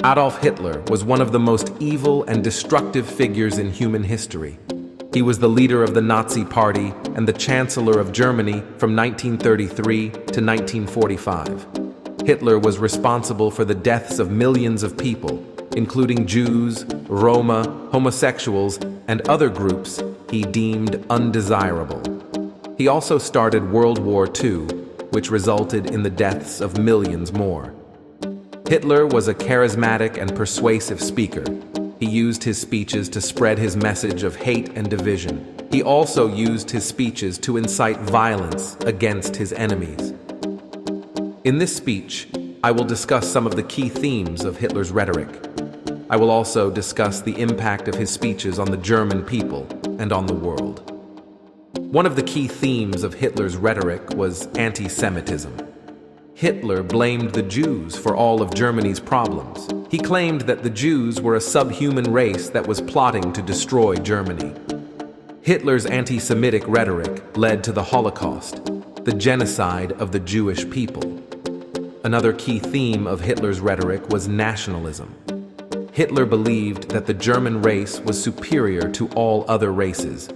Adolf Hitler was one of the most evil and destructive figures in human history. He was the leader of the Nazi Party and the Chancellor of Germany from 1933 to 1945. Hitler was responsible for the deaths of millions of people, including Jews, Roma, homosexuals, and other groups he deemed undesirable. He also started World War II, which resulted in the deaths of millions more. Hitler was a charismatic and persuasive speaker. He used his speeches to spread his message of hate and division. He also used his speeches to incite violence against his enemies. In this speech, I will discuss some of the key themes of Hitler's rhetoric. I will also discuss the impact of his speeches on the German people and on the world. One of the key themes of Hitler's rhetoric was anti-Semitism. Hitler blamed the Jews for all of Germany's problems. He claimed that the Jews were a subhuman race that was plotting to destroy Germany. Hitler's anti-Semitic rhetoric led to the Holocaust, the genocide of the Jewish people. Another key theme of Hitler's rhetoric was nationalism. Hitler believed that the German race was superior to all other races.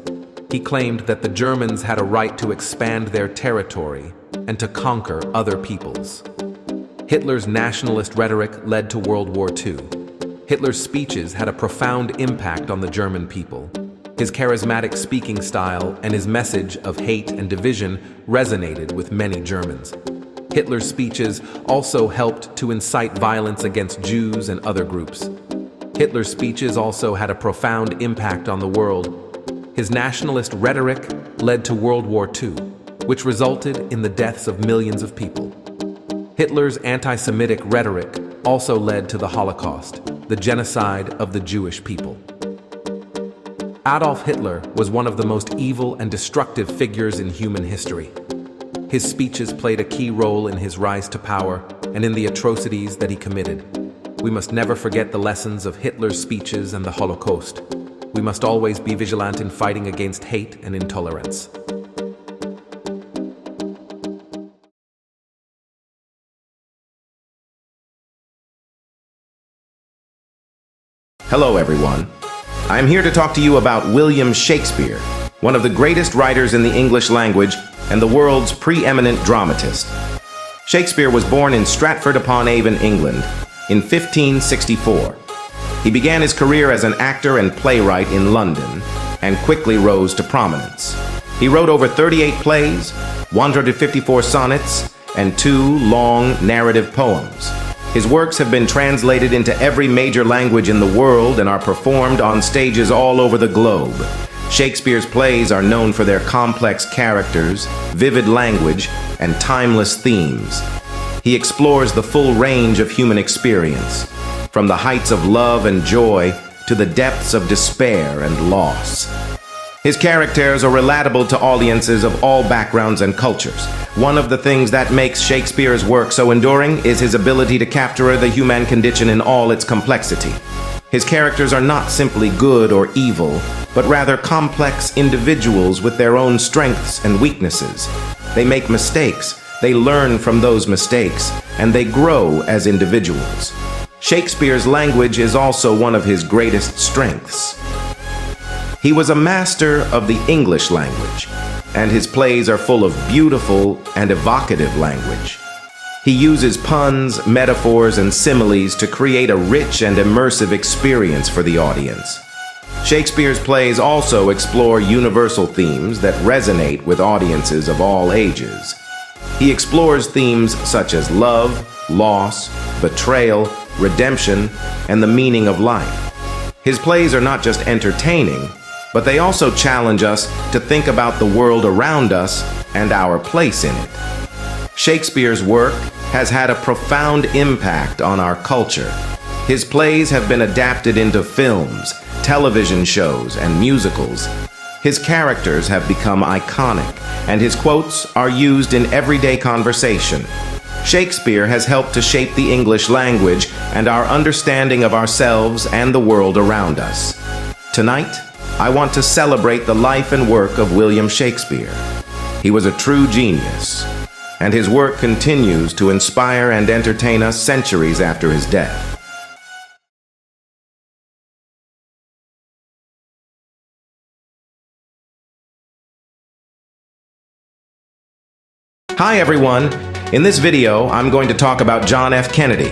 He claimed that the Germans had a right to expand their territory and to conquer other peoples. Hitler's nationalist rhetoric led to World War II. Hitler's speeches had a profound impact on the German people. His charismatic speaking style and his message of hate and division resonated with many Germans. Hitler's speeches also helped to incite violence against Jews and other groups. Hitler's speeches also had a profound impact on the world. His nationalist rhetoric led to World War II, which resulted in the deaths of millions of people. Hitler's anti-Semitic rhetoric also led to the Holocaust, the genocide of the Jewish people. Adolf Hitler was one of the most evil and destructive figures in human history. His speeches played a key role in his rise to power and in the atrocities that he committed. We must never forget the lessons of Hitler's speeches and the Holocaust. We must always be vigilant in fighting against hate and intolerance. Hello everyone. I'm here to talk to you about William Shakespeare, one of the greatest writers in the English language and the world's preeminent dramatist. Shakespeare was born in Stratford-upon-Avon, England, in 1564. He began his career as an actor and playwright in London and quickly rose to prominence. He wrote over 38 plays, 154 sonnets, and 2 long narrative poems. His works have been translated into every major language in the world and are performed on stages all over the globe. Shakespeare's plays are known for their complex characters, vivid language, and timeless themes. He explores the full range of human experience, from the heights of love and joy to the depths of despair and loss. His characters are relatable to audiences of all backgrounds and cultures. One of the things that makes Shakespeare's work so enduring is his ability to capture the human condition in all its complexity. His characters are not simply good or evil, but rather complex individuals with their own strengths and weaknesses. They make mistakes, they learn from those mistakes, and they grow as individuals. Shakespeare's language is also one of his greatest strengths. He was a master of the English language, and his plays are full of beautiful and evocative language. He uses puns, metaphors, and similes to create a rich and immersive experience for the audience. Shakespeare's plays also explore universal themes that resonate with audiences of all ages. He explores themes such as love, loss, betrayal, redemption, and the meaning of life. His plays are not just entertaining, but they also challenge us to think about the world around us and our place in it. Shakespeare's work has had a profound impact on our culture. His plays have been adapted into films, television shows, and musicals. His characters have become iconic, and his quotes are used in everyday conversation. Shakespeare has helped to shape the English language and our understanding of ourselves and the world around us. Tonight, I want to celebrate the life and work of William Shakespeare. He was a true genius, and his work continues to inspire and entertain us centuries after his death. Hi everyone! In this video, I'm going to talk about John F. Kennedy,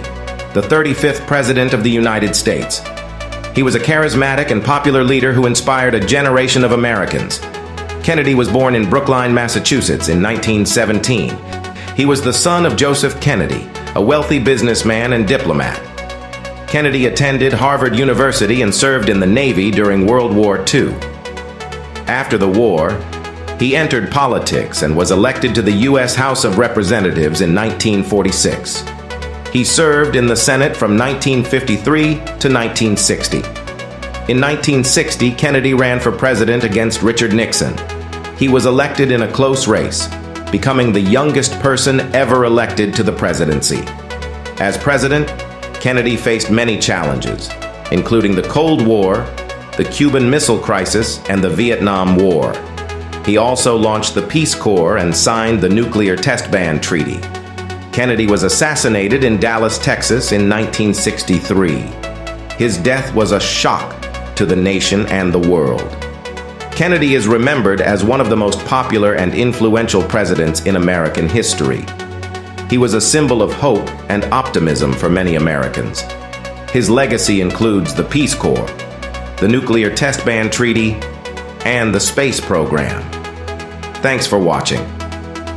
the 35th President of the United States. He was a charismatic and popular leader who inspired a generation of Americans. Kennedy was born in Brookline, Massachusetts in 1917. He was the son of Joseph Kennedy, a wealthy businessman and diplomat. Kennedy attended Harvard University and served in the Navy during World War II. After the war, he entered politics and was elected to the U.S. House of Representatives in 1946. He served in the Senate from 1953 to 1960. In 1960, Kennedy ran for president against Richard Nixon. He was elected in a close race, becoming the youngest person ever elected to the presidency. As president, Kennedy faced many challenges, including the Cold War, the Cuban Missile Crisis, and the Vietnam War. He also launched the Peace Corps and signed the Nuclear Test Ban Treaty. Kennedy was assassinated in Dallas, Texas in 1963. His death was a shock to the nation and the world. Kennedy is remembered as one of the most popular and influential presidents in American history. He was a symbol of hope and optimism for many Americans. His legacy includes the Peace Corps, the Nuclear Test Ban Treaty, and the space program. Thanks for watching.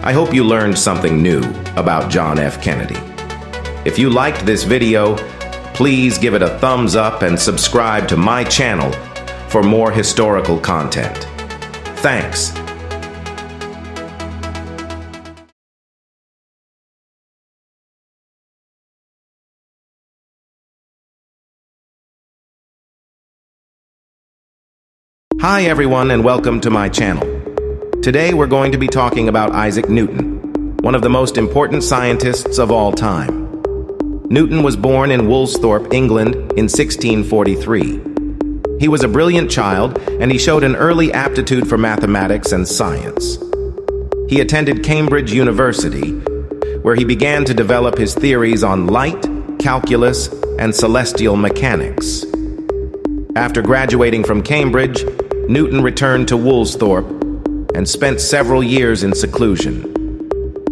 I hope you learned something new about John F. Kennedy. If you liked this video, please give it a thumbs up and subscribe to my channel for more historical content. Thanks. Hi everyone and welcome to my channel. Today we're going to be talking about Isaac Newton, one of the most important scientists of all time. Newton was born in Woolsthorpe, England in 1643. He was a brilliant child and he showed an early aptitude for mathematics and science. He attended Cambridge University, where he began to develop his theories on light, calculus, and celestial mechanics. After graduating from Cambridge, Newton returned to Woolsthorpe and spent several years in seclusion.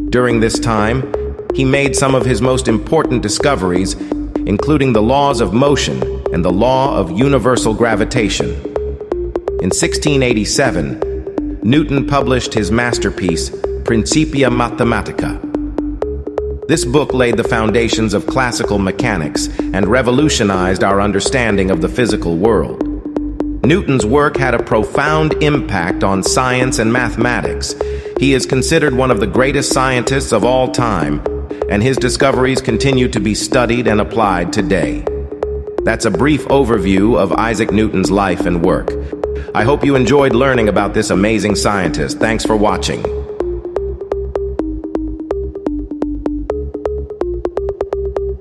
During this time, he made some of his most important discoveries, including the laws of motion and the law of universal gravitation. In 1687, Newton published his masterpiece, Principia Mathematica. This book laid the foundations of classical mechanics and revolutionized our understanding of the physical world. Newton's work had a profound impact on science and mathematics. He is considered one of the greatest scientists of all time, and his discoveries continue to be studied and applied today. That's a brief overview of Isaac Newton's life and work. I hope you enjoyed learning about this amazing scientist. Thanks for watching.